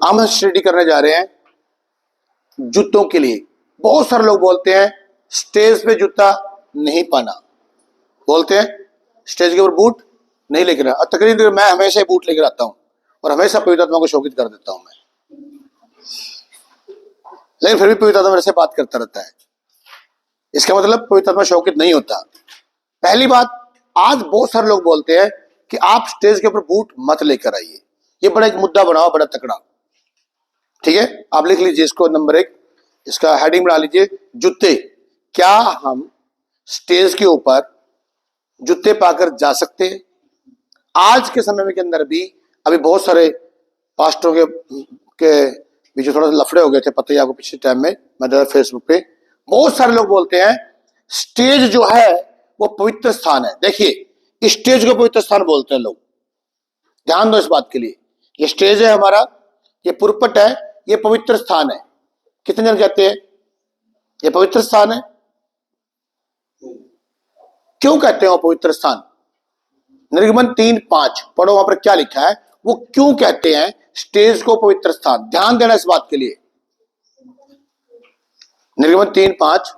हम स्टडी करने जा रहे हैं जूतों के लिए। बहुत सारे लोग बोलते हैं स्टेज पे जूता नहीं पाना, बोलते हैं स्टेज के ऊपर बूट नहीं लेकर। तकरीबन मैं हमेशा बूट लेकर आता हूं और हमेशा पवित्र आत्मा को शोकित कर देता हूं मैं, लेकिन फिर भी पवित्र आत्मा मेरे से बात करता रहता है। इसका मतलब पवित्र आत्मा शोकित नहीं होता। पहली बात, आज बहुत सारे लोग बोलते हैं कि आप स्टेज के ऊपर बूट मत लेकर आइए। ये बड़ा एक मुद्दा बनाओ, बड़ा तकड़ा। ठीक है, आप लिख लीजिए इसको, नंबर 1 इसका हेडिंग बना लीजिए, जूते। क्या हम स्टेज के ऊपर जूते पाकर जा सकते हैं? आज के समय के अंदर भी अभी बहुत सारे पास्टरों के बीच थोड़ा सा लफड़े हो गए थे, पता ही आपको पिछले टाइम में। मैं फेसबुक पे बहुत सारे लोग बोलते हैं स्टेज जो है वो पवित्र स्थान है। देखिए, स्टेज को पवित्र स्थान बोलते हैं लोग, ध्यान दो इस बात के लिए। ये स्टेज है हमारा, ये पुरपट है, ये पवित्र स्थान है। कितने जन कहते हैं ये पवित्र स्थान है? क्यों कहते हैं वो पवित्र स्थान? निर्गमन 3:5 पढ़ो, वहां पर क्या लिखा है, वो क्यों कहते हैं स्टेज को पवित्र स्थान। ध्यान देना इस बात के लिए। निर्गमन 3:5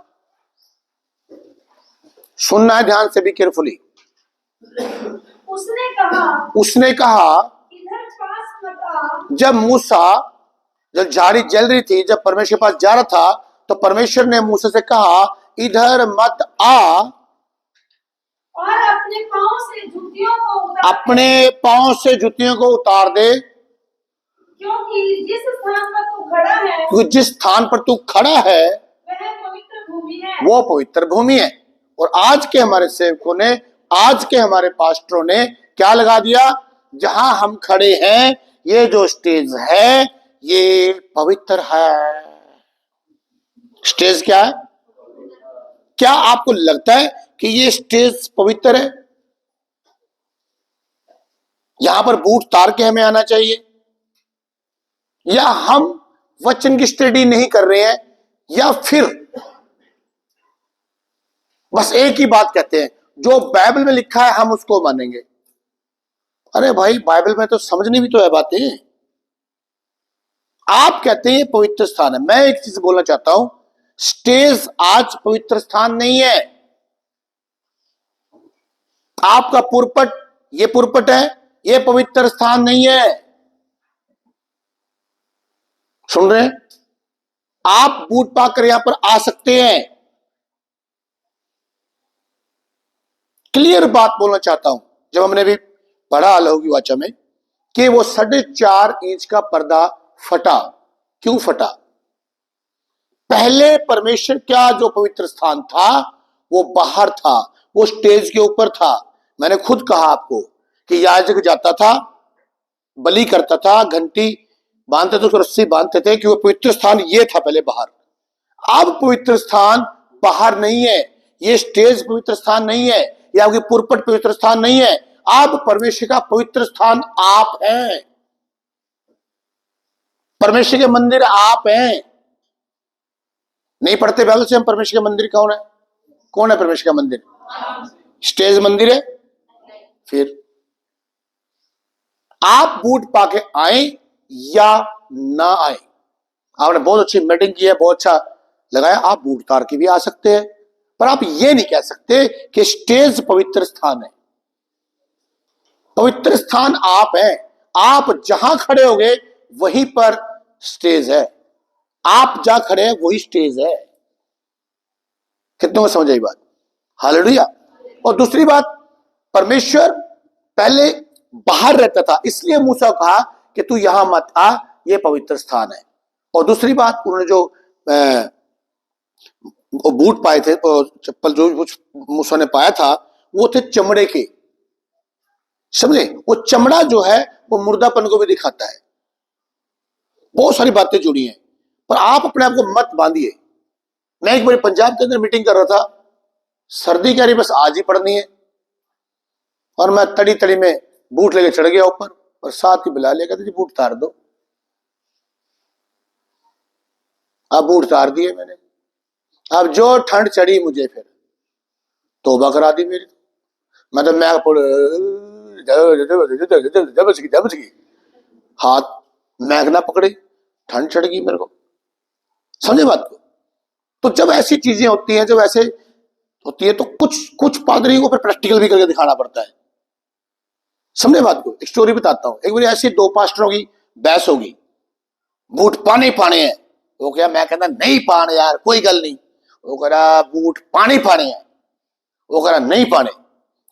सुनना है ध्यान से, भी केयरफुली। उसने कहा इधर पास मत आ। जब मूसा, जब झाड़ी जल रही थी, जब परमेश्वर के पास जा रहा था, तो परमेश्वर ने मूसा से कहा इधर मत आ और अपने पांव से जुतियों को उतार दे। अपने पांव से जुतियों को उतार दे, क्योंकि जिस स्थान पर तू खड़ा है, क्योंकि जिस स्थान पर तू खड़ा है वह पवित्र भूमि है। वो पवित्र भूमि है। और आज के हमारे सेवकों ने, आज के हमारे पास्टरों ने क्या लगा दिया, जहां हम खड़े हैं ये जो स्टेज है ये पवित्र है। स्टेज क्या है? क्या आपको लगता है कि ये स्टेज पवित्र है? यहां पर बूट तार के हमें आना चाहिए, या हम वचन की स्टडी नहीं कर रहे हैं, या फिर बस एक ही बात कहते हैं जो बाइबल में लिखा है हम उसको मानेंगे। अरे भाई, बाइबल में तो समझनी भी तो है बातें। आप कहते हैं ये पवित्र स्थान है। मैं एक चीज बोलना चाहता हूं, स्टेज आज पवित्र स्थान नहीं है। आपका पुरपट, ये पुरपट है, ये पवित्र स्थान नहीं है। सुन रहे हैं? आप बूट पाकर यहां पर आ सकते हैं। क्लियर बात बोलना चाहता हूं। जब हमने भी पढ़ा अलहू की वाचा में कि वो 4.5 इंच का पर्दा फटा, क्यों फटा? पहले परमेश्वर का जो पवित्र स्थान था वो बाहर था, वो स्टेज के ऊपर था। मैंने खुद कहा आपको कि याजक जाता था, बलि करता था, घंटी बांधते थे, उसको रस्सी बांधते थे, कि वो पवित्र स्थान ये था पहले बाहर। अब पवित्र स्थान बाहर नहीं है, ये स्टेज पवित्र स्थान नहीं है, ये आपकी पुरपट पवित्र स्थान नहीं है। अब परमेश्वर का पवित्र स्थान आप हैं, परमेश्वर के मंदिर आप हैं। नहीं पढ़ते बाइबल से हम परमेश्वर का मंदिर कौन है? कौन है परमेश्वर का मंदिर? स्टेज मंदिर है। फिर आप बूट पाके आए या ना आए, आपने बहुत अच्छी मीटिंग की है, बहुत अच्छा लगाया, आप बूट उतार के भी आ सकते हैं, पर आप ये नहीं कह सकते कि स्टेज पवित्र स्थान है। पवित्र स्थान आप हैं। आप जहां खड़े होगे वहीं पर स्टेज है। आप जहां खड़े हैं वही स्टेज है। कितनों को समझ आई बात? हालेलुया। और दूसरी बात, परमेश्वर पहले बाहर रहता था, इसलिए मूसा को कहा कि तू यहां मत आ, ये पवित्र स्थान है। और दूसरी बात, उन्होंने जो बूट पाए थे, चप्पल जो मूसा ने पाया था, वो थे चमड़े के। समझे? वो चमड़ा जो है वो मुर्दापन को भी दिखाता है। बहुत सारी बातें जुड़ी हैं, पर आप अपने आप को मत बांधिए। मैं एक बार पंजाब के अंदर मीटिंग कर रहा था, सर्दी कह रही बस आज ही पड़नी है, और मैं तड़ी तड़ी में बूट लेके चढ़ गया ऊपर, और साथ ही बुला लिया, कहते जी बूट उतार दो। अब बूट उतार दिए मैंने। अब जो ठंड चढ़ी मुझे, फिर तौबा करा दी मेरी। मतलब मैं दबच गई हाथ मैघ ना पकड़े, ठंड चढ़ गई मेरे को। समझे बात को? तो जब ऐसी चीजें होती हैं, जब ऐसे होती है, तो कुछ कुछ पादरी को फिर प्रैक्टिकल भी करके दिखाना पड़ता है। समझे बात को? एक स्टोरी बताता हूं। एक बार ऐसी दो पास्टरों की बहस होगी, बूट पाने पाने हैं। वो क्या, मैं कहता नहीं पाने यार, कोई गल नहीं। वो कह रहा बूट पाने पाने हैं। वो कह रहा नहीं पाने,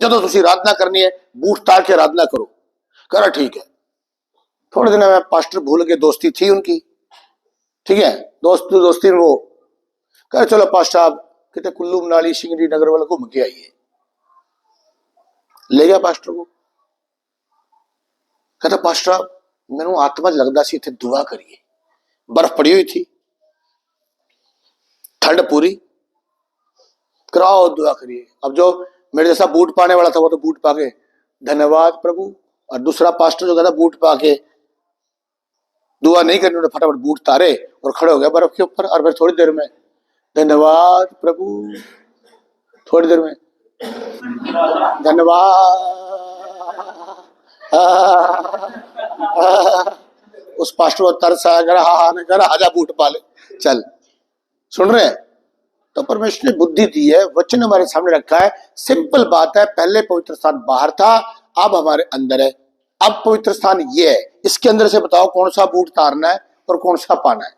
जो तुसी आराधना करनी है बूट तार के आराधना करो। कह रहा ठीक है। थोड़े दिन में पास्टर भूल के, दोस्ती थी उनकी, ठीक है, दोस्ती में वो कह रहे चलो पास्टर साहब कितने कुल्लू मनाली सिंगरी नगर वाले घूम के आइए। ले गया पास्टर को। कहता पास्टर साहब मैनू आत्मा च लगता सी इत्थे दुआ करिए। बर्फ पड़ी हुई थी, ठंड पूरी, कराओ दुआ करिए। अब जो मेरे जैसा बूट पाने वाला था वो तो बूट पा के धन्यवाद प्रभु, और दूसरा पास्टर जो कहता बूट पा के दुआ नहीं करनी, उन्होंने फटाफट बूट तारे और खड़े हो गया बर्फ के ऊपर। और फिर थोड़ी देर में धन्यवाद प्रभु, थोड़ी देर में धन्यवाद। उस पास्टर को तरस आ गया, आजा बूट पा ले चल। सुन रहे हैं? तो परमेश्वर ने बुद्धि दी है, वचन हमारे सामने रखा है। सिंपल बात है, पहले पवित्र स्थान बाहर था, अब हमारे अंदर है। अब पवित्र स्थान ये है, इसके अंदर से बताओ कौन सा बूट तारना है और कौन सा पाना है।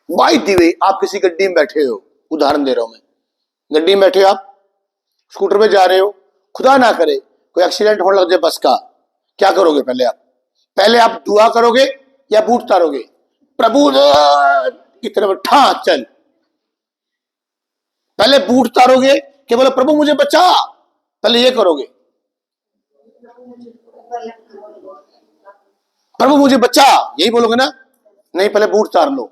बाय द वे, आप किसी गड्डी में बैठे हो, उदाहरण दे रहा हूं मैं, गड्डी में बैठे हो आप, स्कूटर पे जा रहे हो, खुदा ना करे कोई एक्सीडेंट होने लग जाए बस का, क्या करोगे? पहले आप दुआ करोगे या बूट तारोगे? प्रभु की तरफ ठा चल। पहले बूट तारोगे कि बोले प्रभु मुझे बचा? पहले ये करोगे, प्रभु मुझे बचा, यही बोलोगे ना? नहीं, पहले बूट तार लो।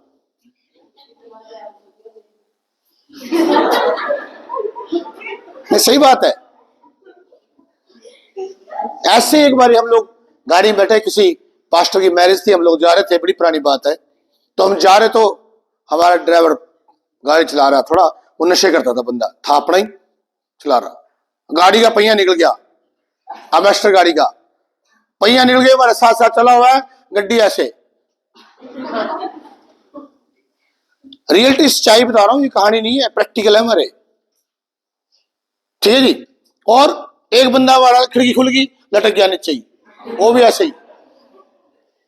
नहीं, सही बात है। ऐसे एक बार हम लोग गाड़ी में बैठे, किसी पास्टर की मैरिज थी, हम लोग जा रहे थे, बड़ी पुरानी बात है। तो हम जा रहे, तो हमारा ड्राइवर गाड़ी चला रहा, थोड़ा वो नशे करता था बंदा, था अपना ही चला रहा। गाड़ी का पहिया निकल गया, अमेस्टर गाड़ी का पहिया निकल गया, हमारे साथ साथ चला हुआ है गड्डी ऐसे। रियलिटी सच्चाई बता रहा हूं, ये कहानी नहीं है, प्रैक्टिकल है हमारे, ठीक है जी। और एक बंदा हमारा खिड़की खुल गई, लटक गया नीचे ही, वो भी ऐसे ही।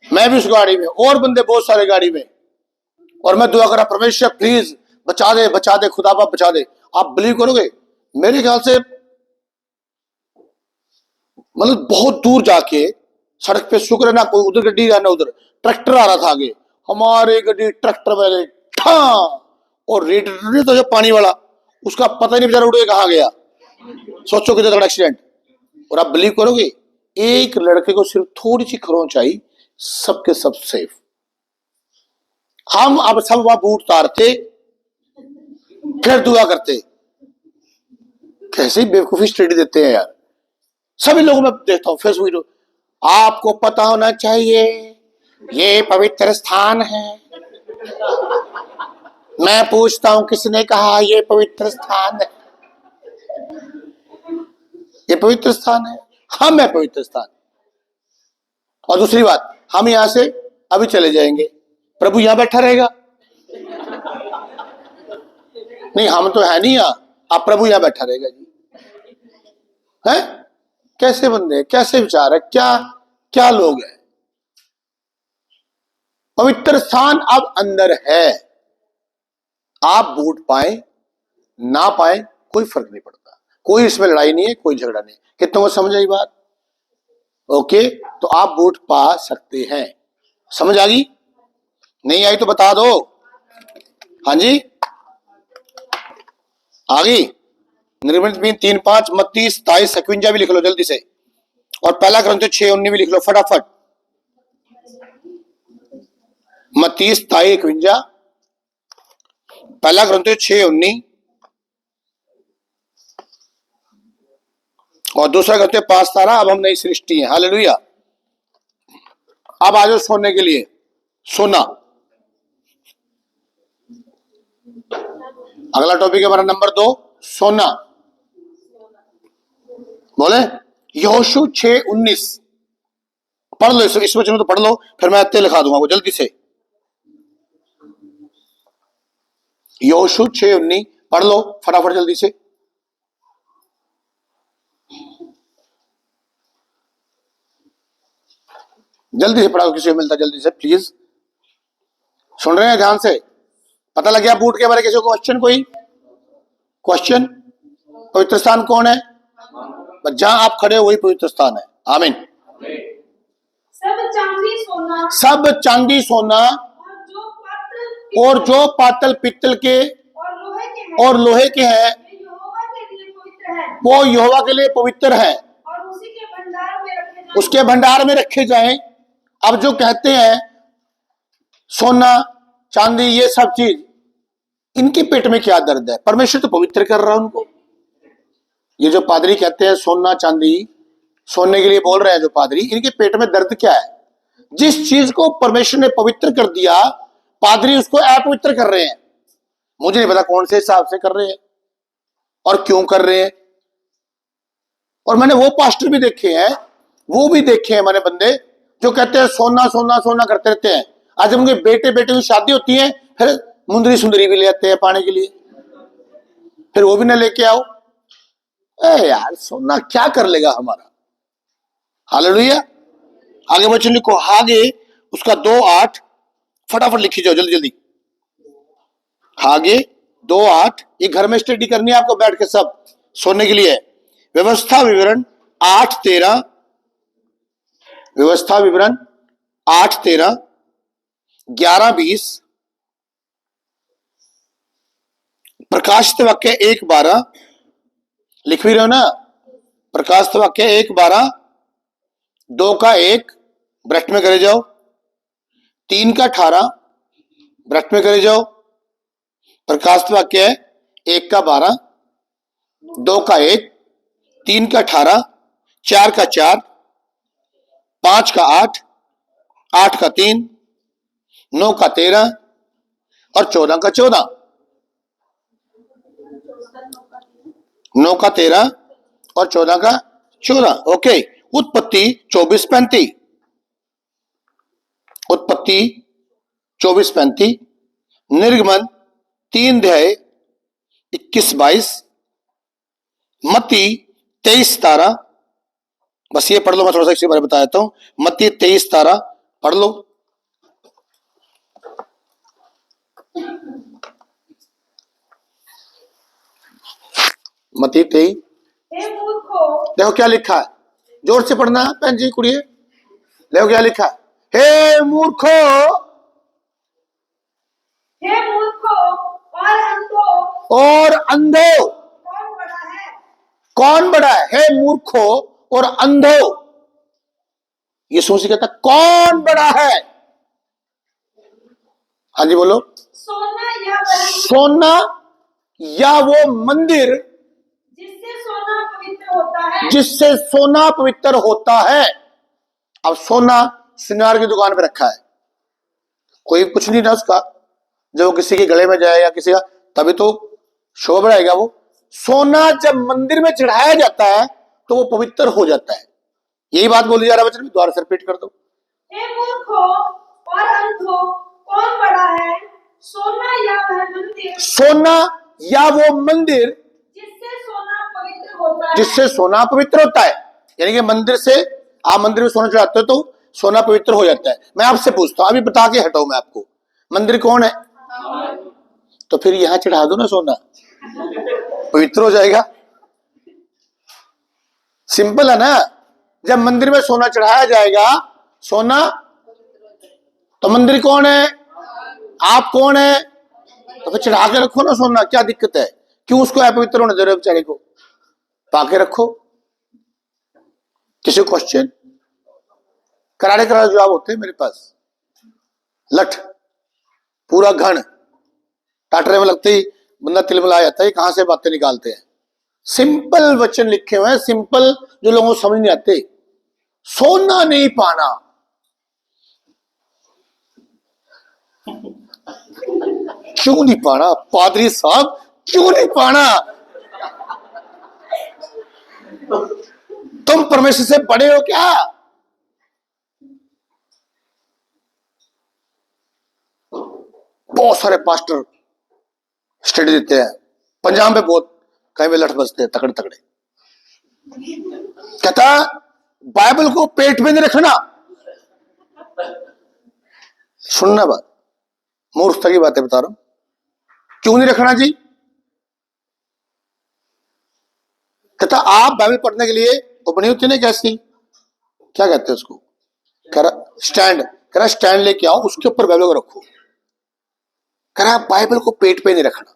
मैं भी उस गाड़ी में, और बंदे बहुत सारे गाड़ी में, और मैं दुआ करा परमेश्वर प्लीज बचा दे खुदा बाप बचा दे। आप बिलीव करोगे, मेरे ख्याल से मतलब बहुत दूर जाके सड़क पे, शुक्र है ना कोई उधर गड्डी ना उधर ट्रैक्टर आ रहा था आगे, हमारे गड्डी ट्रैक्टर में ठा, और रेडिएटर तो जो पानी वाला, उसका पता ही नहीं बेचारा उड़ के कहां गया। सोचो कितना तगड़ा एक्सीडेंट। और आप बिलीव करोगे, एक लड़के को सिर्फ थोड़ी सी खरोंच आई, सबके सब सेफ। हम अब सब वहां बूट तारते, फिर दुआ करते। कैसे बेवकूफी स्टडी देते हैं यार। सभी लोगों में देखता हूं फेसबुक, आपको पता होना चाहिए ये पवित्र स्थान है। मैं पूछता हूं किसने कहा ये पवित्र स्थान है? ये पवित्र स्थान है, हम है पवित्र स्थान। और दूसरी बात, हम यहां से अभी चले जाएंगे, प्रभु यहां बैठा रहेगा? नहीं, हम तो है नहीं यहां, आप प्रभु यहां बैठा रहेगा जी। है कैसे बंदे, कैसे विचार है, क्या क्या लोग हैं। पवित्र स्थान अब अंदर है, आप बूट पाए ना पाए कोई फर्क नहीं पड़ता, कोई इसमें लड़ाई नहीं है, कोई झगड़ा नहीं। कितनों को समझ आई बात? ओके, तो आप बूट पा सकते हैं। समझ आ गई? नहीं आई तो बता दो। हाँ जी, आ गई। निर्मित 3:5, मत्ती 27:51 भी लिख लो जल्दी से, और पहला Corinthians 6:19 भी लिख लो फटाफट। मत्ती 27:51, पहला Corinthians 6:19 और दूसरा Corinthians 5:17। अब हम नई सृष्टि हैं, हालेलुया। अब आ जाओ सोने के लिए। सोना, अगला टॉपिक है हमारा नंबर 2, सोना। बोले यहोशू 6:19, पढ़ लो इस वचन तो पढ़ लो, फिर मैं अत्ते लिखा दूंगा वो जल्दी से। योशु 6:19 पढ़ लो फटाफट जल्दी से। जल्दी से पढ़ाओ, किसी को मिलता जल्दी से प्लीज। सुन रहे हैं ध्यान से? पता लग गया बूट के बारे में? किसी को क्वेश्चन? कोई क्वेश्चन? पवित्र स्थान कौन है? जहां आप खड़े हो वही पवित्र स्थान है। आमीन। सब चांदी सोना, सब चांदी सोना और जो पातल पित्तल के और लोहे के हैं वो यहोवा के लिए पवित्र है और उसके भंडार में रखे जाएं। अब जो कहते हैं सोना चांदी ये सब चीज, इनके पेट में क्या दर्द है? परमेश्वर तो पवित्र कर रहा है उनको। ये जो पादरी कहते हैं सोना चांदी सोने के लिए बोल रहे हैं जो पादरी, इनके पेट में दर्द क्या है? जिस चीज को परमेश्वर ने पवित्र कर दिया पादरी उसको अपवित्र कर रहे हैं। मुझे नहीं पता कौन से हिसाब से कर रहे हैं और क्यों कर रहे हैं। और मैंने वो पास्टर भी देखे हैं, वो भी देखे हैं मैंने बंदे जो कहते हैं सोना सोना सोना करते रहते हैं। आज उनके बेटे बेटे की शादी होती है फिर मुंदरी सुंदरी भी ले आते हैं पाने के लिए, फिर वो भी ना लेके आओ। यार सोना क्या कर लेगा हमारा? हालेलुया। आगे वचन लिखो, हागे उसका 2:8 फटाफट लिखी जाओ जल्दी जल्दी। हागे 2:8 ये घर में स्टडी करनी है आपको बैठ के, सब सोने के लिए। व्यवस्था विवरण 8:13, व्यवस्था विवरण 8:13, 11:20, प्रकाशित वाक्य 1:12 लिख भी रहे हो ना? प्रकाशित वाक्य 1:12, 2:1 ब्रैकेट में करे जाओ, 3:18 ब्रैकेट में करे जाओ। प्रकाशित वाक्य 1:12, 2:1, 3:18, 4:4, 5:8, 8:3, 9:13 और 14:14। 9:13 और 14:14। ओके। उत्पत्ति 24:35, उत्पत्ति 24:35, निर्गमन 3:21-22, मत्ती 23:17। बस ये पढ़ लो, मैं थोड़ा सा इसके बारे में बता देता हूं। मत्ती 23:17 पढ़ लो। मत्ती 23। देखो क्या लिखा है, जोर से पढ़ना बहन जी कुड़िए। देखो क्या लिखा है, हे मूर्खो, हे मूर्खों और अंधो, कौन बड़ा है? कौन बड़ा है? हे मूर्खो और अंधो। ये सोच कहता कौन बड़ा है? हाँ जी बोलो। सोना या वो मंदिर जिससे सोना पवित्र होता है, जिससे सोना पवित्र होता है। अब सोना सिंगार की दुकान पे रखा है, कोई कुछ नहीं ना उसका, जब वो किसी के गले में जाए या किसी का, तभी तो शोभा बढ़ाएगा वो। सोना जब मंदिर में चढ़ाया जाता है तो वो पवित्र हो जाता है। यही बात बोली जा रहा है वचन में, दोबारा से रिपीट कर दो। हे मूर्खों और अंधों, कौन बड़ा है? सोना या वह मंदिर, सोना या वो मंदिर जिससे सोना पवित्र होता है, जिससे सोना पवित्र होता है। यानी कि मंदिर से आप मंदिर में सोना चढ़ाते हो तो सोना पवित्र हो जाता है। मैं आपसे पूछता हूं, अभी बता के हटाओ मैं आपको, मंदिर कौन है? तो फिर यहां चढ़ा दो ना सोना, पवित्र हो जाएगा। सिंपल है ना। जब मंदिर में सोना चढ़ाया जाएगा, सोना, तो मंदिर कौन है? आप कौन है? तो फिर चढ़ा के रखो ना सोना, क्या दिक्कत है? क्यों उसको अपवित्र होने दे रहे हो बेचारे को? पाके रखो। किसी क्वेश्चन? करारे करारे जवाब होते हैं मेरे पास। लठ पूरा घन, टाटरे में लगते ही बंदा तिलमिला जाता है, कहां से बातें निकालते हैं। सिंपल वचन लिखे हुए हैं, सिंपल, जो लोगों को समझ नहीं आते। सोना नहीं पाना, क्यों नहीं पाना पादरी साहब, क्यों नहीं पाना? तुम परमेश्वर से बड़े हो क्या? बहुत सारे पास्टर स्टडी देते हैं, पंजाब में बहुत कहीं पे लठ बजते हैं तगड़े तगड़े। कहता बाइबल को पेट में नहीं रखना। सुनना बात, मूर्खता की बातें बता रहा हूं। क्यों नहीं रखना जी? कहता आप बाइबल पढ़ने के लिए वो बनी होती है ना कैसी, क्या कहते हैं उसको, कह रहा स्टैंड, कह रहा स्टैंड लेके आओ, उसके ऊपर बाइबल को रखो। कह रहा बाइबल को पेट पे नहीं रखना।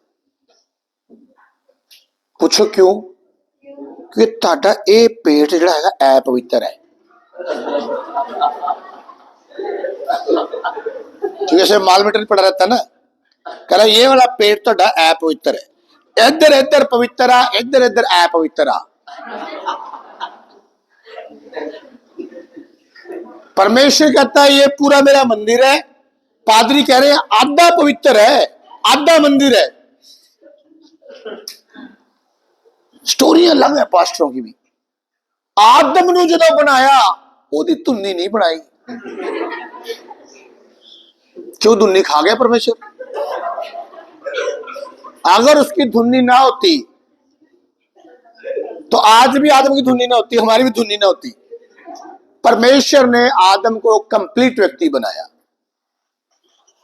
पूछो क्यों? क्योंकि ताड़ा ये पेट जिहड़ा हैगा ऐ पवित्र है। जैसे माल मीटर पड़ा रहता है ना, कह रहा ये वाला पेट तो ऐ पवित्र है, इधर इधर पवित्र आ, इधर इधर ऐ पवित्र आ। परमेश्वर कहता है ये पूरा मेरा मंदिर है, पादरी कह रहे हैं आधा पवित्र है, आधा मंदिर है। स्टोरी अलग है पास्टरों की भी। आदम ने जो बनाया ओदी धुन्नी नहीं बनाई। क्यों? धुन्नी खा गया परमेश्वर। अगर उसकी धुन्नी ना होती तो आज भी आदम की धुन्नी ना होती, हमारी भी धुन्नी ना होती। परमेश्वर ने आदम को कंप्लीट व्यक्ति बनाया।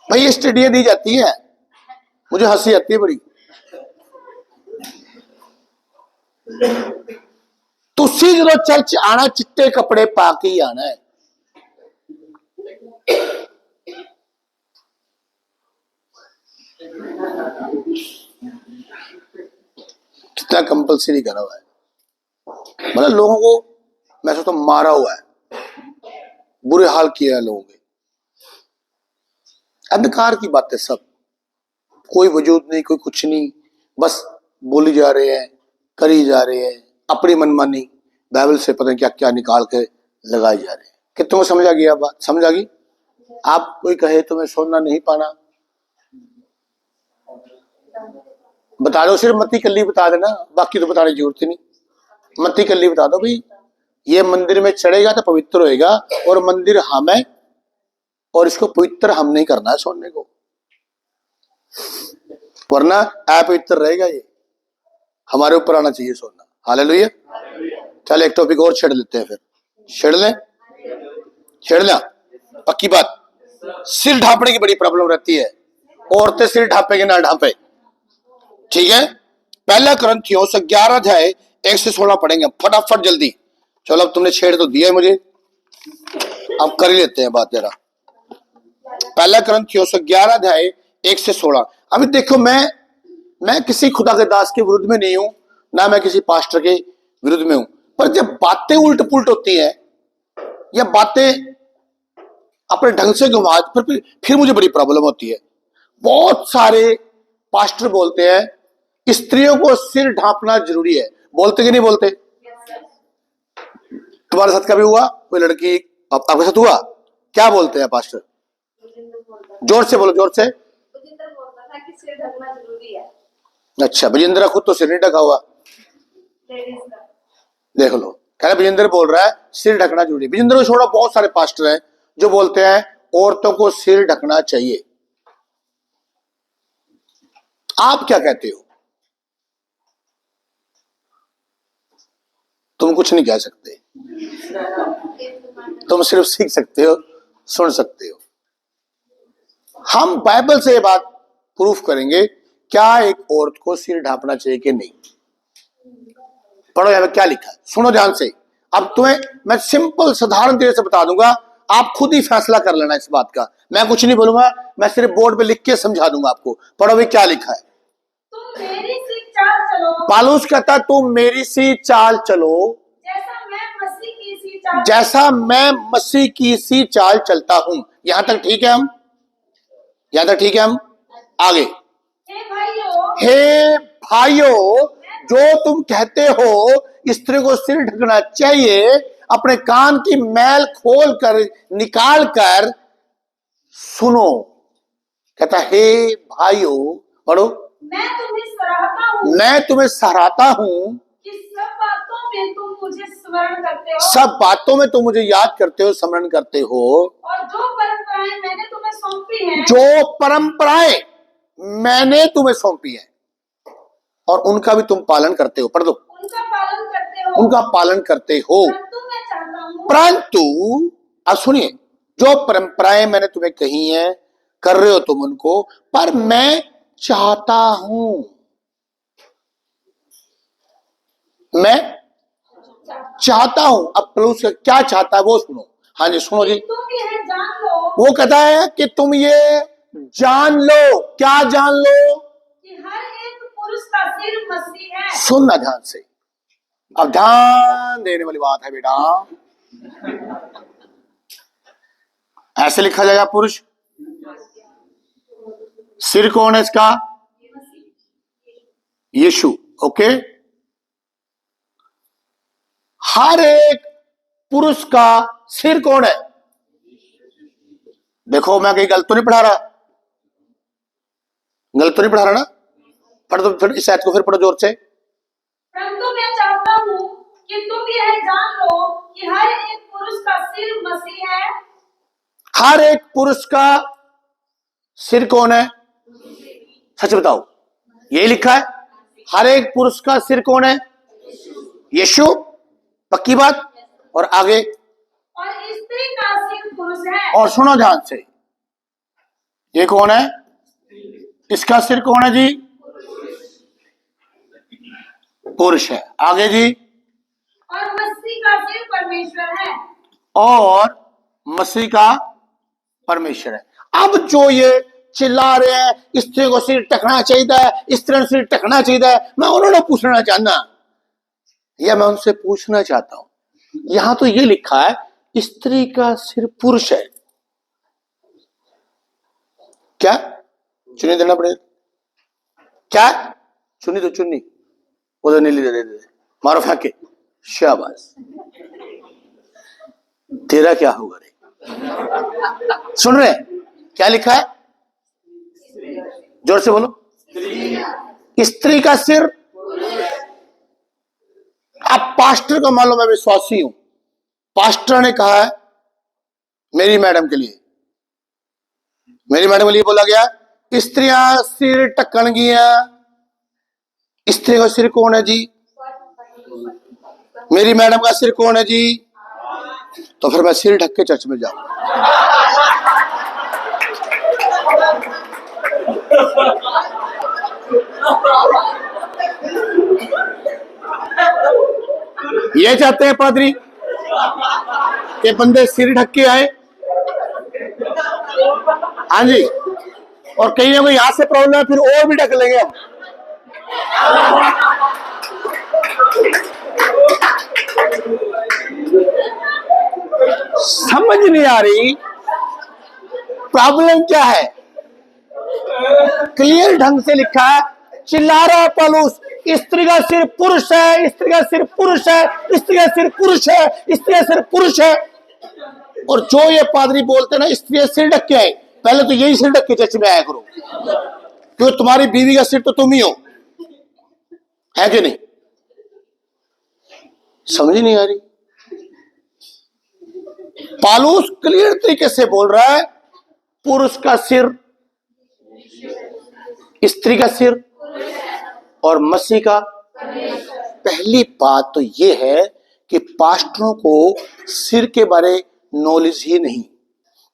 भाई ये स्टडियां दी जाती है, मुझे हंसी आती है बड़ी। तुसी जो चर्च आना चिट्टे कपड़े पा के ही आना है। कितना कंपल्सरी करा हुआ है, मतलब लोगों को मैं सोचता हूं मारा हुआ है, बुरे हाल किया है लोगों के। अंधकार की बातें सब, कोई वजूद नहीं, कोई कुछ नहीं, बस बोली जा रहे हैं, करी जा रहे हैं, अपनी मनमानी बाइबल से पता नहीं क्या क्या निकाल के लगाए जा रहे हैं। कि तुम्हें समझ आ गया बात? समझ आ गई? आप कोई कहे तुम्हें सोना नहीं पाना, बता दो, सिर्फ मत्ती कल्ली बता देना, बाकी तो बताने की जरूरत ही नहीं। मत्ती कल्ली बता दो भाई, ये मंदिर में चढ़ेगा तो पवित्र होएगा, और मंदिर हम है और इसको पवित्र हम नहीं करना है सोने को, वरना अपवित्र रहेगा। ये हमारे ऊपर आना चाहिए सोना। हालेलुया। चल एक टॉपिक और छेड़ लेते हैं, फिर छेड़ लें, छेड़ लें। पक्की बात, सिर ढांपने की बड़ी प्रॉब्लम रहती है, औरतें सिर ढांपेंगे ना ढांपे, ठीक है। पहला कुरिन्थियों 11 अध्याय 1 से 16 पढ़ेंगे फटाफट जल्दी। चलो अब तुमने छेड़ तो दिया है मुझे, अब कर ही लेते हैं बात जरा। पहला कुरिन्थियों 11 अध्याय 1 से 16। अभी देखो, मैं किसी खुदा के दास के विरुद्ध में नहीं हूं, ना मैं किसी पास्टर के विरुद्ध में हूं, पर जब बातें उल्ट पुलट होती है या बातें अपने ढंग से घुमा, फिर मुझे बड़ी प्रॉब्लम होती है। बहुत सारे पास्टर बोलते हैं स्त्रियों को सिर ढांपना जरूरी है, बोलते कि नहीं बोलते? तुम्हारे साथ कभी हुआ कोई लड़की आपके साथ हुआ? क्या बोलते हैं पास्टर? जोर से बोलो, जोर से। बोलता था कि सिर ढकना जरूरी है। अच्छा, बजिंद्रा खुद तो सिर नहीं ढका हुआ, देख लो। कह रहे बजिंदर बोल रहा है सिर ढकना जरूरी। बजिंदर को छोड़ो, बहुत सारे पास्टर हैं जो बोलते हैं औरतों को सिर ढकना चाहिए। आप क्या कहते हो? तुम कुछ नहीं कह सकते, तुम सिर्फ सीख सकते हो, सुन सकते हो। हम बाइबल से ये बात प्रूफ करेंगे, क्या एक औरत को सिर ढांपना चाहिए कि नहीं। पढ़ो यहां पे क्या लिखा है, सुनो ध्यान से। अब तुम्हें मैं सिंपल साधारण तरीके से बता दूंगा, आप खुद ही फैसला कर लेना इस बात का। मैं कुछ नहीं बोलूंगा, मैं सिर्फ बोर्ड पे लिख के समझा दूंगा आपको। पढ़ो भाई क्या लिखा है। तुम मेरी सी चाल चलो, पालूस कहता तुम मेरी सी चाल चलो, जैसा मैं मसीह की सी चाल चलता हूं। यहां तक ठीक है हम? यहां तक ठीक है हम? आगे। हे भाइयों, जो तुम कहते हो स्त्री को सिर ढकना चाहिए, अपने कान की मैल खोल कर निकाल कर सुनो। कहता हे भाइयों, पढ़ो। मैं तुम्हें सराहता हूं कि सब बातों में तुम मुझे स्मरण करते हो, सब बातों में तुम मुझे याद करते हो, स्मरण करते हो, और जो परंपराएं मैंने तुम्हें सौंपी हैं, जो परंपराएं मैंने तुम्हें सौंपी है और उनका भी तुम पालन करते हो। पढ़ दो। उनका पालन करते हो। उनका पालन करते हो। परंतु मैं चाहता हूँ। परंतु अब सुनिए, जो परंपराएं मैंने तुम्हें कही हैं कर रहे हो तुम उनको, पर मैं चाहता हूं, मैं चाहता हूं। अब पलूस क्या चाहता है वो सुनो। हाँ जी सुनो जी। तुम यह जान लो। वो कहता है कि तुम ये जान लो। क्या जान लो? कि हर एक पुरुष का सिर मसीह है। सुनना ध्यान से, अब ध्यान देने वाली बात है बेटा। ऐसे लिखा जाएगा, पुरुष सिर कौन है इसका? यीशु। ओके, हर एक पुरुष का सिर कौन है? देखो मैं कहीं गलत तो नहीं पढ़ा रहा, गलत तो नहीं पढ़ा रहा ना? पढ़ दो फिर इस आयत को, फिर पढ़ो जोर से। परंतु मैं चाहता हूँ कि तुम यह जान लो कि हर एक पुरुष का सिर मसीह है। हर एक पुरुष का सिर कौन है? सच बताओ, यही लिखा है? हर एक पुरुष का सिर कौन है? यीशु। पक्की बात। और आगे, और स्त्री का सिर पुरुष है। और सुनो ध्यान से, ये कौन है? इसका सिर कौन है जी? पुरुष है। आगे जी, और मसीह का सिर परमेश्वर है। और मसीह का परमेश्वर है। अब जो ये चिल्ला रहे हैं स्त्री को सिर टकना चाहिए, स्त्री सिर टकना चाहिए, मैं उन्होंने पूछना चाहना, या मैं उनसे पूछना चाहता हूं, यहां तो ये लिखा है स्त्री का सिर पुरुष है। क्या चुन्नी देना पड़ेगा? क्या चुन्नी? तो चुन्नी उधर नीली दे दे, मारो फेंक के। शाबाश, तेरा क्या होगा रे? सुन रहे हैं क्या लिखा है? जोर से बोलो। स्त्री का सिर। अब पास्टर को मान लो मैं विश्वासी हूं, पास्टर ने कहा है मेरी मैडम के लिए, मेरी मैडम के लिए बोला गया स्त्रियां सिर टकन गिया। स्त्री का सिर कौन है जी? मेरी मैडम का सिर कौन है जी? तो फिर मैं सिर ढक के चर्च में जाऊं। ये चाहते हैं पादरी कि बंदे सिर ढक के आए। हाँ जी, और कहीं ना कहीं यहां से प्रॉब्लम है, फिर और भी ढक लेंगे हम। समझ नहीं आ रही प्रॉब्लम क्या है? क्लियर ढंग से लिखा है, चिल्ला रहा पौलुस स्त्री का सिर पुरुष है, स्त्री का सिर पुरुष है, स्त्री का सिर पुरुष है, स्त्री का सिर पुरुष है। और जो ये पादरी बोलते हैं ना स्त्री सिर ढक के आए, पहले तो यही सिर ढक के चर्च में आया करो, क्योंकि तुम्हारी बीवी का सिर तो तुम ही हो, है कि नहीं? समझ नहीं आ रही? पौलुस क्लियर तरीके से बोल रहा है पुरुष का सिर, स्त्री का सिर और मसीह का। पहली बात तो यह है कि पास्टरों को सिर के बारे नॉलेज ही नहीं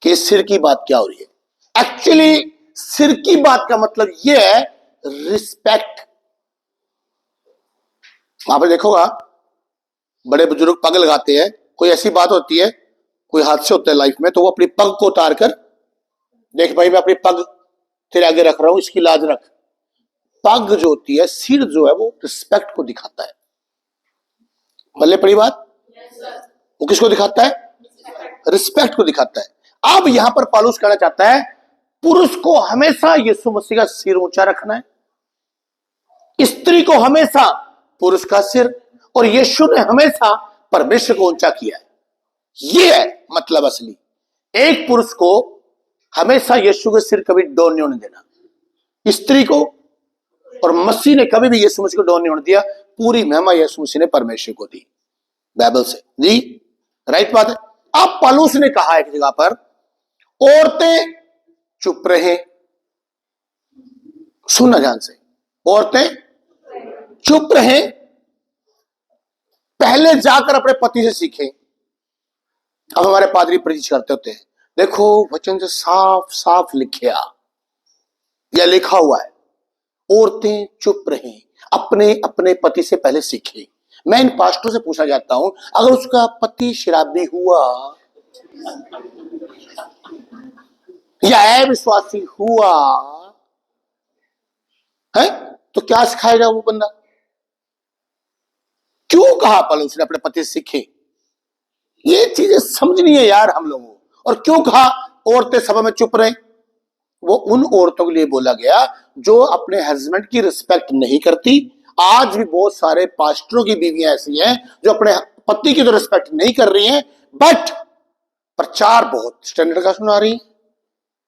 कि सिर की बात क्या हो रही है। एक्चुअली सिर की बात का मतलब यह है रिस्पेक्ट। वहां पर देखोगा बड़े बुजुर्ग पग लगाते हैं, कोई ऐसी बात होती है, कोई हादसे होते हैं लाइफ में, तो वो अपनी पग को उतार कर, देख भाई मैं अपनी पग तेरे आगे रख रहा हूं, इसकी लाज रख। पग जो होती है, सिर जो है, वो रिस्पेक्ट को दिखाता है। पहले पड़ी बात, वो किसको दिखाता है? रिस्पेक्ट को दिखाता है। अब यहां पर पौलुस कहना चाहता है पुरुष को हमेशा यीशु मसीह का सिर ऊंचा रखना है, स्त्री को हमेशा पुरुष का सिर, और यीशु ने हमेशा परमेश्वर को ऊंचा किया है। यह है मतलब असली। एक पुरुष को हमेशा यीशु के सिर कभी डाउन नहीं होने देना, स्त्री को, और मसीह ने कभी भी यीशु मसीह को डाउन नहीं होने दिया। पूरी महिमा यीशु मसीह ने परमेश्वर को दी, बाइबल से दी। राइट बात है। अब पौलुस ने कहा एक जगह पर औरतें चुप रहे। सुनना ध्यान से, औरतें चुप रहे, पहले जाकर अपने पति से सीखें। अब हमारे पादरी प्रीच करते होते हैं, देखो वचन से साफ साफ लिखा या लिखा हुआ है, औरतें चुप रहें, अपने अपने पति से पहले सीखें। मैं इन पास्टरों से पूछना चाहता हूं, अगर उसका पति शराबी हुआ या अविश्वासी हुआ है तो क्या सिखाएगा वो बंदा? क्यों कहा पौलुस ने अपने पति से सीखे? ये चीजें समझनी है यार हम लोगों को। और क्यों कहा औरतें सभा में चुप रहे? वो उन औरतों के लिए बोला गया जो अपने हस्बैंड की रिस्पेक्ट नहीं करती। आज भी बहुत सारे पास्टरों की बीवियां ऐसी हैं जो अपने पति की तो रिस्पेक्ट नहीं कर रही हैं, बट प्रचार बहुत स्टैंडर्ड का सुना रही हैं,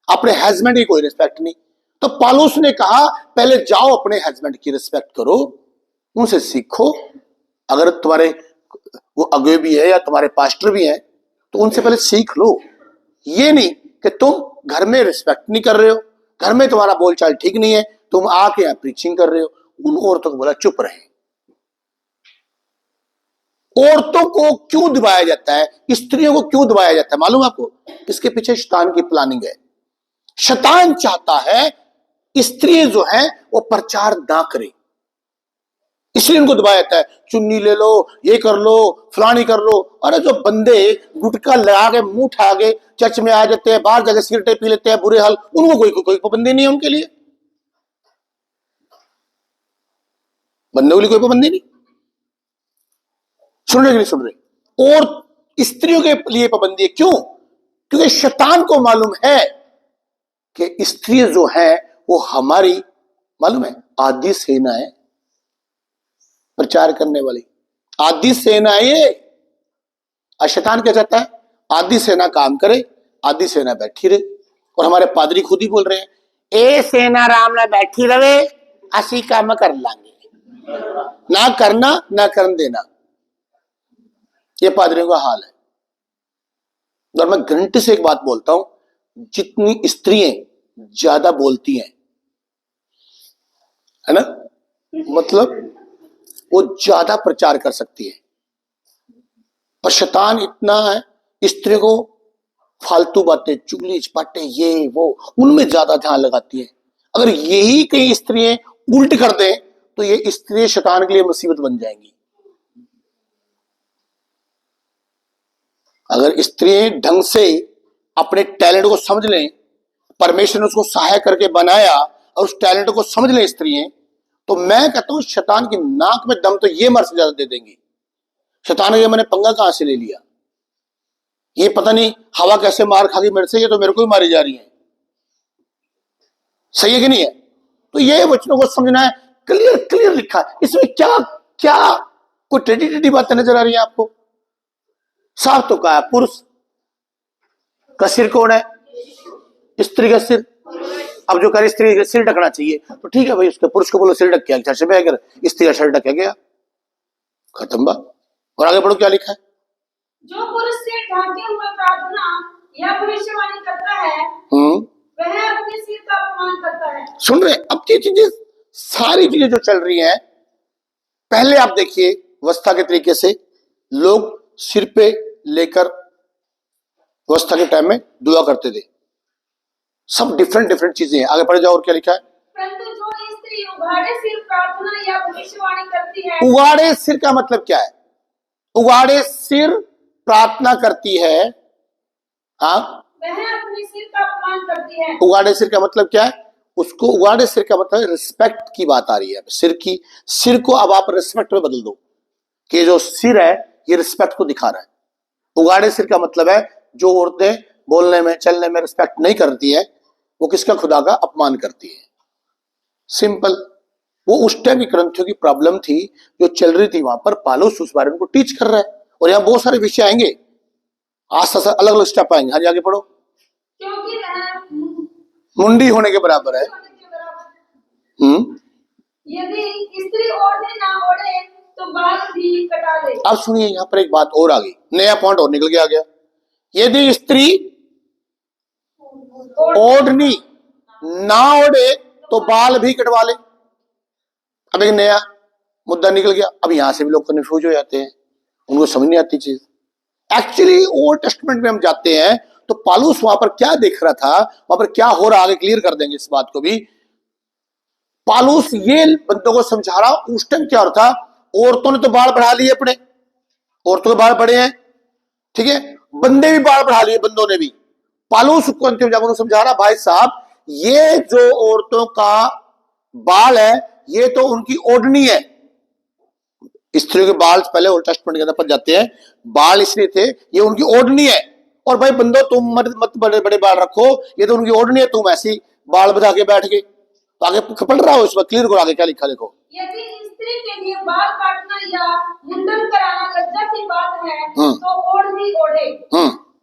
अपने हस्बैंड की कोई रिस्पेक्ट नहीं। तो पौलुस ने कहा पहले जाओ अपने हस्बैंड की रिस्पेक्ट करो, उनसे सीखो। अगर तुम्हारे वो अगुवे भी है या तुम्हारे पास्टर भी हैं तो उनसे पहले सीख लो। ये नहीं कि तुम घर में रिस्पेक्ट नहीं कर रहे हो, घर में तुम्हारा बोलचाल ठीक नहीं है, तुम आके यहाँ प्रीचिंग कर रहे हो। उन औरतों को बोला चुप रहे। औरतों को क्यों दबाया जाता है, स्त्रियों को क्यों दबाया जाता है मालूम आपको? इसके पीछे शैतान की प्लानिंग है। शैतान चाहता है स्त्री जो है वो प्रचार ना करे, इसलिए उनको दबाया जाता है। चुन्नी ले लो, ये कर लो, फलानी कर लो। अरे जो बंदे गुटका लगा के मुंह उठा के चर्च में आ जाते हैं, बाहर जाके सिगरेटें पी लेते हैं, बुरे हाल, उनको कोई पाबंदी नहीं है उनके लिए, बंदों के लिए कोई पाबंदी नहीं। सुन रहे कि नहीं सुन रहे? और स्त्रियों के लिए पाबंदी है। क्यों? क्योंकि शैतान को मालूम है कि स्त्री जो है वो हमारी मालूम है आदि सेना है, प्रचार करने वाली आदि सेना है ये। और शैतान क्या चाहता है? आदि सेना काम करे, आदि सेना बैठी रहे। और हमारे पादरी खुद ही बोल रहे हैं, ए सेना आराम ना बैठी रहे, असी काम कर लांगे, ना करना ना करन देना। ये पादरियों का हाल है। और मैं गारंटी से एक बात बोलता हूं, जितनी स्त्रियां ज्यादा बोलती हैं, है ना, मतलब वो ज्यादा प्रचार कर सकती है। और शैतान इतना है, स्त्री को फालतू बातें, चुगली चपाटे, ये वो, उनमें ज्यादा ध्यान लगाती है। अगर यही कई स्त्रियां उल्ट कर दें तो ये स्त्री शैतान के लिए मुसीबत बन जाएंगी। अगर स्त्रियां ढंग से अपने टैलेंट को समझ लें, परमेश्वर ने उसको सहायक करके बनाया और उस टैलेंट को समझ लें स्त्रियां, तो मैं कहता हूं शैतान की नाक में दम तो ये मर से ज्यादा दे देंगी। शैतान ने मैंने पंगा कहां से ले लिया, ये पता नहीं हवा कैसे मार खा गई मेरे से, ये तो मेरे को ही मारी जा रही है। सही है कि नहीं है? तो ये वचनों को समझना है, क्लियर क्लियर लिखा है। इसमें क्या क्या कोई टेढ़ी टेढ़ी बातें नजर आ रही है आपको? साफ तो कहा है, पुरुष का सिर कौन है? स्त्री का सिर। अब जो करे स्त्री का सिर ढकना चाहिए तो ठीक है भाई, उसके पुरुष को बोलो सिर ढक के चर्च में, अगर स्त्री का सिर ढक गया खत्म बात। और आगे बढ़ो, क्या लिखा है? जो पुरुष सिर ढाके हुए प्रार्थना या भविष्यवाणी करता है वह अपने सिर का अपमान करता है। सुन रहे? अब ये चीजें, सारी चीजें जो चल रही हैं, पहले आप देखिए व्यवस्था के तरीके से लोग सिर पे लेकर व्यवस्था के टाइम में दुआ करते थे। सब डिफरेंट डिफरेंट चीजें हैं। आगे बढ़ जाओ, और क्या लिखा है? परंतु जो स्त्री उघाड़े सिर प्रार्थना या भविष्यवाणी करती है। उघाड़े सिर का मतलब क्या है? उघाड़े सिर प्रार्थना करती है, हाँ, वह अपने सिर का अपमान करती है। उघाड़े सिर का मतलब क्या है? उसको उघाड़े सिर का मतलब रिस्पेक्ट की बात आ रही है। सिर की, सिर को अब आप रिस्पेक्ट में बदल दो कि जो सिर है ये रिस्पेक्ट को दिखा रहा है। उघाड़े सिर का मतलब है जो औरतें बोलने में चलने में रिस्पेक्ट नहीं करती है, वो किसका? खुदा का अपमान करती है। सिंपल। वो उस टाइम की ग्रंथियों की प्रॉब्लम थी जो चल रही थी वहां पर। पौलुस उस बारे में टीच कर रहा है। और यहाँ बहुत सारे विषय आएंगे, आस्ते अलग अलग स्टेप आएंगे। हाँ जी, आगे पढ़ो। क्योंकि मुंडी होने के बराबर है। यदि स्त्री ओढ़े ना ओढ़े तो बाल भी कटा ले। अब सुनिए, यहाँ पर एक बात और आ गई, नया पॉइंट और निकल के आ गया। यदि स्त्री ओढ़नी ना ओढ़े तो बाल भी कटवा ले। अब एक नया मुद्दा निकल गया। अब यहां से भी लोग कन्फ्यूज हो जाते हैं, उनको समझ नहीं आती चीज। एक्चुअली ओल्ड टेस्टमेंट में हम जाते हैं तो पौलुस वहां पर क्या देख रहा था, वहां पर क्या हो रहा, आगे क्लियर कर देंगे इस बात को भी। पौलुस ये बंदों को समझा रहा, उस टाइम क्या हो रहा था, औरतों ने तो बाल बढ़ा लिए अपने, औरतों के बाल बड़े हैं, ठीक है, बंदे भी बाल बढ़ा लिए, बंदों ने भी। पौलुस को अंतिम जाकर समझा रहा, भाई साहब ये जो औरतों का बाल है ये तो उनकी ओढ़नी है। स्त्रियों के बाल पहले ओल्ड टेस्टमेंट के अंदर पड़ जाते हैं, बाल इसलिए थे, ये उनकी ओढ़नी है। और भाई बंदो तुम मत बड़े बड़े बाल रखो, ये तो उनकी ओढ़नी है, तुम ऐसी बाल बधा के बैठ गए। तो आगे पढ़ रहा हो इस वक्त, क्लियर करो आगे क्या लिखा देखो। यदि स्त्री के लिए बाल काटना या मुंडन कराना लज्जा की बात है तो ओढ़नी ओढ़े।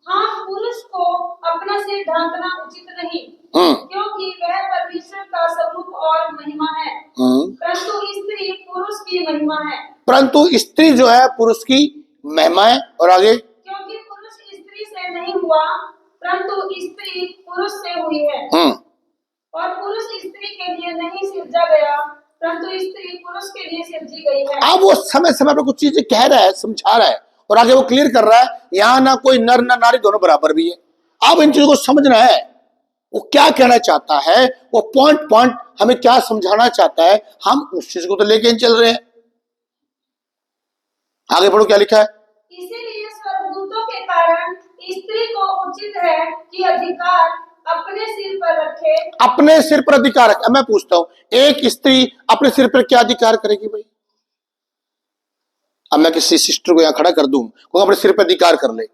हाँ, पुरुष को अपना सिर ढांकना उचित नहीं, क्योंकि वह परमेश्वर का स्वरूप और महिमा है, परंतु स्त्री पुरुष की महिमा है। परंतु स्त्री जो है पुरुष की महिमा है। और आगे, क्योंकि पुरुष स्त्री से नहीं हुआ, परंतु स्त्री पुरुष से हुई है। और पुरुष स्त्री के लिए नहीं सिरजा गया, परंतु स्त्री पुरुष के लिए सिरजी गई है। अब वो समय समय पर कुछ चीजें कह रहा है, समझा रहा है, और आगे वो क्लियर कर रहा है, यहाँ ना कोई नर ना नारी, दोनों बराबर भी है। अब इन चीजों को समझना है, वो क्या कहना चाहता है, वो पॉइंट पॉइंट हमें क्या समझाना चाहता है, हम उस चीज को तो लेके चल रहे हैं। आगे बढ़ो, क्या लिखा है। इसीलिए स्वर्गदूतों के कारण स्त्री को उचित है कि अधिकार अपने सिर पर रखे। अपने सिर पर अधिकार रखे। मैं पूछता हूं, एक स्त्री अपने सिर पर क्या अधिकार करेगी भाई? अब मैं किसी सिस्टर को यहां खड़ा कर दूं, वो अपने सिर पर अधिकार कर ले,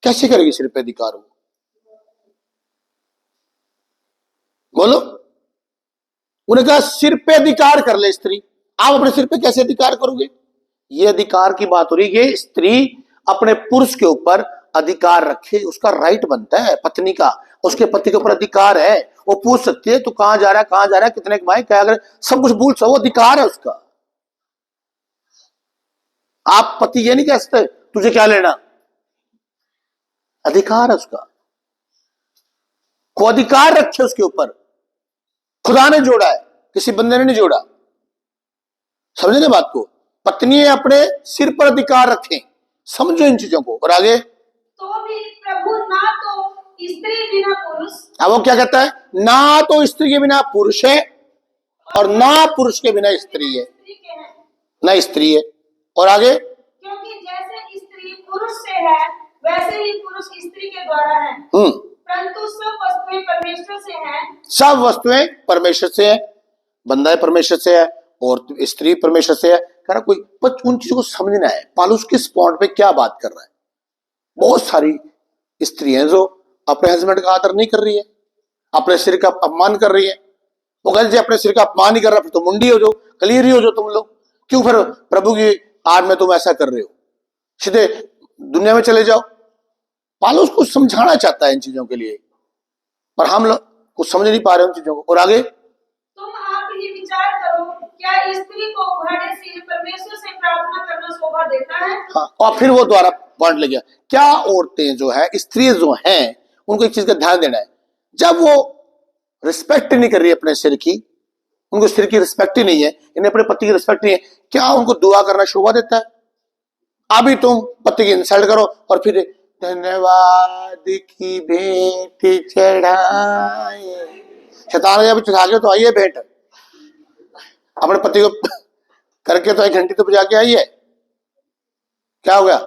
कैसे करेगी सिर पर अधिकार? वो बोलो, उन्हें कहा सिर पे अधिकार कर ले स्त्री। आप अपने सिर पे कैसे अधिकार करोगे? ये अधिकार की बात हो रही है, ये स्त्री अपने पुरुष के ऊपर अधिकार रखे, उसका राइट बनता है पत्नी का, उसके पति के ऊपर अधिकार है। वो पूछ सकती है तू कहां जा रहा है, कहां जा रहा है, कितने कमाए, क्या अगर सब कुछ भूल सको, अधिकार है उसका। आप पति ये नहीं कह सकते तुझे क्या लेना, अधिकार है उसका, को अधिकार रखे उसके ऊपर। खुदा ने जोड़ा है, किसी बंदे ने नहीं जोड़ा। समझे ना बात को? पत्नी अपने सिर पर अधिकार रखें, समझो इन चीजों को। और आगे, तो भी प्रभु ना तो स्त्री बिना पुरुष। अब वो क्या कहता है, ना तो स्त्री के बिना पुरुष है और ना पुरुष के बिना स्त्री है, ना स्त्री है। और आगे, क्योंकि जैसे स्त्री पुरुष से है वैसे ही पुरुष स्त्री के द्वारा है, परंतु सब वस्तुएं परमेश्वर से हैं। सब वस्तुएं परमेश्वर से है, बंदा परमेश्वर से है और स्त्री परमेश्वर से है। कह रहा कोई उन चीजों को समझना है, पौलुस किस पॉइंट पे क्या बात कर रहा है। बहुत सारी स्त्रियां जो अपने हस्बैंड का आदर नहीं कर रही है, अपने सिर का अपमान कर रही है। वो कहते अपने सिर का अपमान ही कर रहा, फिर तो मुंडी हो जो, कलीरी हो जो तुम लोग, क्यों फिर प्रभु की आड़ में तुम ऐसा कर रहे हो, सीधे दुनिया में चले जाओ। पौलुस कुछ समझाना चाहता है इन चीजों के लिए, पर हम लोग कुछ समझ नहीं पा रहे उन चीजों को। और आगे, तुम आप ही विचार करो, क्या स्त्री को उघाड़े सिर परमेश्वर से प्रार्थना करना शोभा देता है? हाँ, और फिर वो द्वारा पॉइंट ले गया, क्या औरतें जो है, स्त्री जो हैं, उनको एक चीज का ध्यान देना है, जब वो रिस्पेक्ट नहीं कर रही अपने सिर की, उनको सिर की रिस्पेक्ट ही नहीं है, इन्हें अपने पति की रिस्पेक्ट नहीं है, क्या उनको दुआ करना शोभा देता है? अभी तुम पति की इंसल्ट करो और फिर धन्यवाद की भेंट चढ़ाए, शैतान जब चढ़ा के तो आइए भेंट, अपने पति को करके तो 1 घंटे तो बजा के आइए, क्या हो गया?